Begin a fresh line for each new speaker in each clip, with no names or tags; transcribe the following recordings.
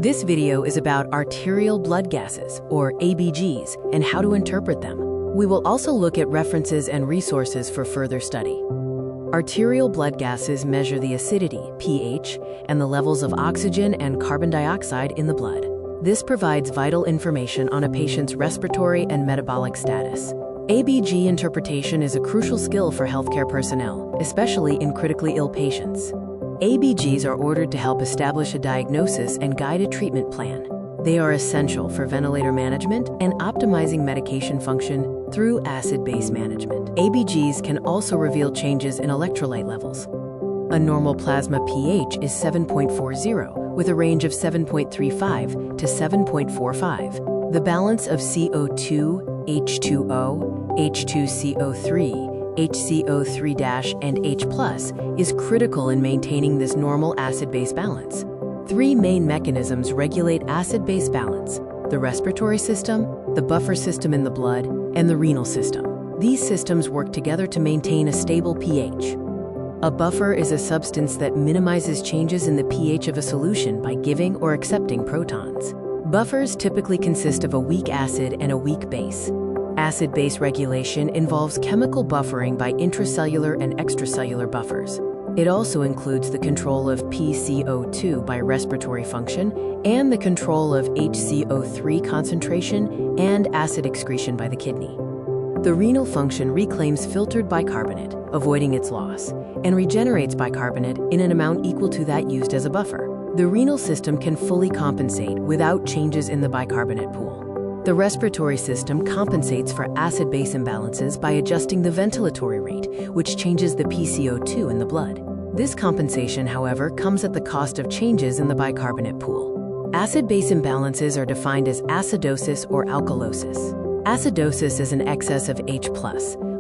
This video is about arterial blood gases, or ABGs, and how to interpret them. We will also look at references and resources for further study. Arterial blood gases measure the acidity, pH, and the levels of oxygen and carbon dioxide in the blood. This provides vital information on a patient's respiratory and metabolic status. ABG interpretation is a crucial skill for healthcare personnel, especially in critically ill patients. ABGs are ordered to help establish a diagnosis and guide a treatment plan. They are essential for ventilator management and optimizing medication function through acid-base management. ABGs can also reveal changes in electrolyte levels. A normal plasma pH is 7.40, with a range of 7.35 to 7.45. The balance of CO2, H2O, H2CO3, HCO3- and H+ is critical in maintaining this normal acid-base balance. Three main mechanisms regulate acid-base balance: the respiratory system, the buffer system in the blood, and the renal system. These systems work together to maintain a stable pH. A buffer is a substance that minimizes changes in the pH of a solution by giving or accepting protons. Buffers typically consist of a weak acid and a weak base. Acid-base regulation involves chemical buffering by intracellular and extracellular buffers. It also includes the control of pCO2 by respiratory function and the control of HCO3 concentration and acid excretion by the kidney. The renal function reclaims filtered bicarbonate, avoiding its loss, and regenerates bicarbonate in an amount equal to that used as a buffer. The renal system can fully compensate without changes in the bicarbonate pool. The respiratory system compensates for acid-base imbalances by adjusting the ventilatory rate, which changes the pCO2 in the blood. This compensation, however, comes at the cost of changes in the bicarbonate pool. Acid-base imbalances are defined as acidosis or alkalosis. Acidosis is an excess of H+,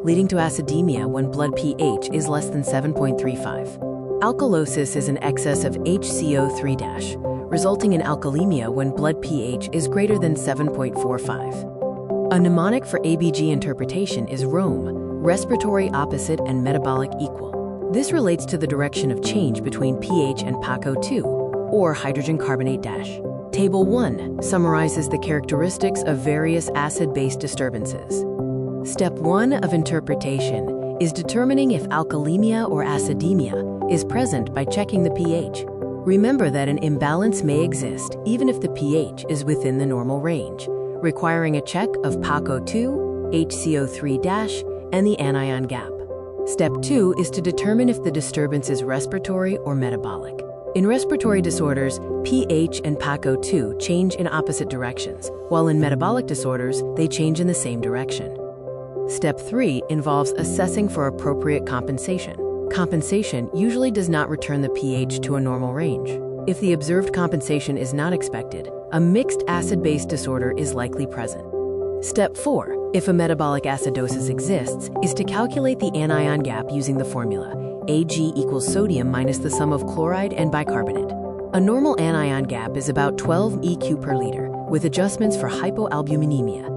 leading to acidemia when blood pH is less than 7.35. Alkalosis is an excess of HCO3-, resulting in alkalemia when blood pH is greater than 7.45. A mnemonic for ABG interpretation is ROME, respiratory opposite and metabolic equal. This relates to the direction of change between pH and PaCO2, or hydrogen carbonate dash. Table 1 summarizes the characteristics of various acid-base disturbances. Step 1 of interpretation is determining if alkalemia or acidemia is present by checking the pH. Remember that an imbalance may exist even if the pH is within the normal range, requiring a check of PaCO2, HCO3-, and the anion gap. Step 2 is to determine if the disturbance is respiratory or metabolic. In respiratory disorders, pH and PaCO2 change in opposite directions, while in metabolic disorders, they change in the same direction. Step 3 involves assessing for appropriate compensation. Compensation usually does not return the pH to a normal range. If the observed compensation is not expected, a mixed acid-base disorder is likely present. Step 4, if a metabolic acidosis exists, is to calculate the anion gap using the formula Ag equals sodium minus the sum of chloride and bicarbonate. A normal anion gap is about 12 EQ per liter, with adjustments for hypoalbuminemia.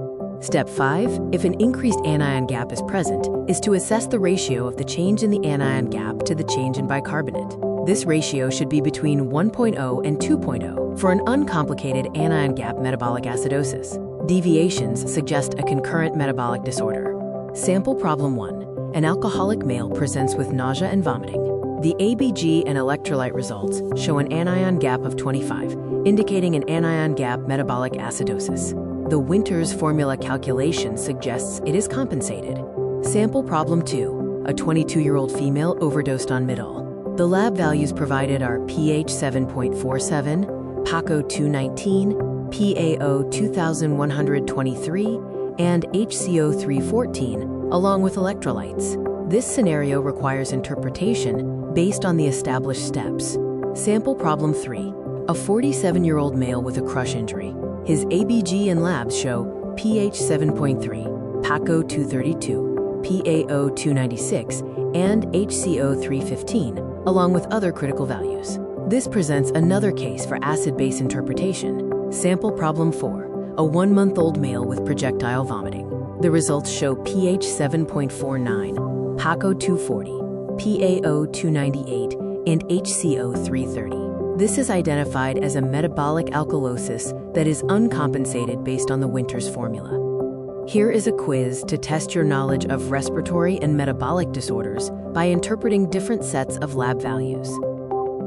Step 5, if an increased anion gap is present, is to assess the ratio of the change in the anion gap to the change in bicarbonate. This ratio should be between 1.0 and 2.0 for an uncomplicated anion gap metabolic acidosis. Deviations suggest a concurrent metabolic disorder. Sample problem 1. An alcoholic male presents with nausea and vomiting. The ABG and electrolyte results show an anion gap of 25, indicating an anion gap metabolic acidosis. The Winters formula calculation suggests it is compensated. Sample problem 2. A 22-year-old female overdosed on Midol. The lab values provided are pH 7.47, PaCO2 19, PaO 2123, and HCO3 14, along with electrolytes. This scenario requires interpretation based on the established steps. Sample problem 3. A 47-year-old male with a crush injury. His ABG and labs show pH 7.3, PaCO 232, PaO 296, and HCO 315, along with other critical values. This presents another case for acid-base interpretation. Sample problem 4, a 1-month-old male with projectile vomiting. The results show pH 7.49, PaCO 240, PaO 298, and HCO 330. This is identified as a metabolic alkalosis that is uncompensated based on the Winters formula. Here is a quiz to test your knowledge of respiratory and metabolic disorders by interpreting different sets of lab values.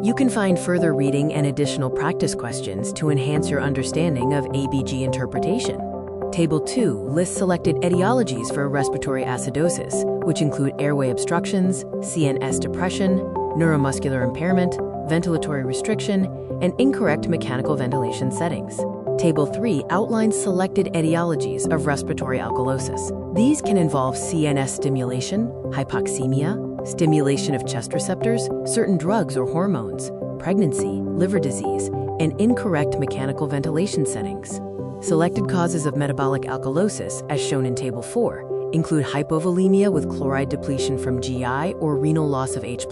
You can find further reading and additional practice questions to enhance your understanding of ABG interpretation. Table 2 lists selected etiologies for respiratory acidosis, which include airway obstructions, CNS depression, neuromuscular impairment, ventilatory restriction, and incorrect mechanical ventilation settings. Table 3 outlines selected etiologies of respiratory alkalosis. These can involve CNS stimulation, hypoxemia, stimulation of chest receptors, certain drugs or hormones, pregnancy, liver disease, and incorrect mechanical ventilation settings. Selected causes of metabolic alkalosis, as shown in Table 4, include hypovolemia with chloride depletion from GI or renal loss of H+,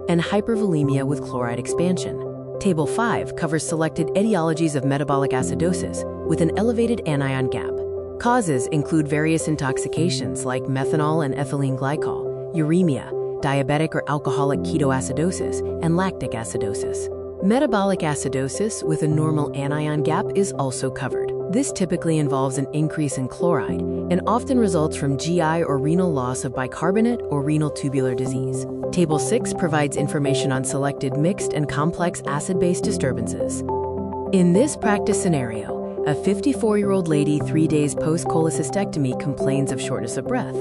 and hypervolemia with chloride expansion. Table 5 covers selected etiologies of metabolic acidosis with an elevated anion gap. Causes include various intoxications like methanol and ethylene glycol, uremia, diabetic or alcoholic ketoacidosis, and lactic acidosis. Metabolic acidosis with a normal anion gap is also covered. This typically involves an increase in chloride and often results from GI or renal loss of bicarbonate or renal tubular disease. Table 6 provides information on selected mixed and complex acid-base disturbances. In this practice scenario, a 54-year-old lady 3 days post-cholecystectomy complains of shortness of breath.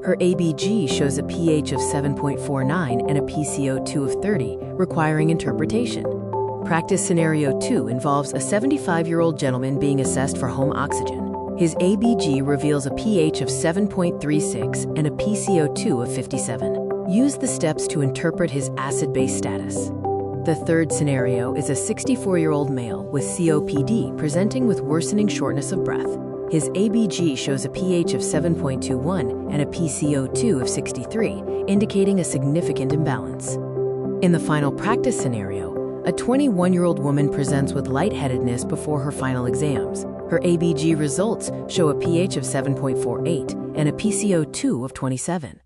Her ABG shows a pH of 7.49 and a PCO2 of 30, requiring interpretation. Practice scenario 2 involves a 75-year-old gentleman being assessed for home oxygen. His ABG reveals a pH of 7.36 and a PCO2 of 57. Use the steps to interpret his acid-base status. The third scenario is a 64-year-old male with COPD presenting with worsening shortness of breath. His ABG shows a pH of 7.21 and a PCO2 of 63, indicating a significant imbalance. In the final practice scenario, a 21-year-old woman presents with lightheadedness before her final exams. Her ABG results show a pH of 7.48 and a PCO2 of 27.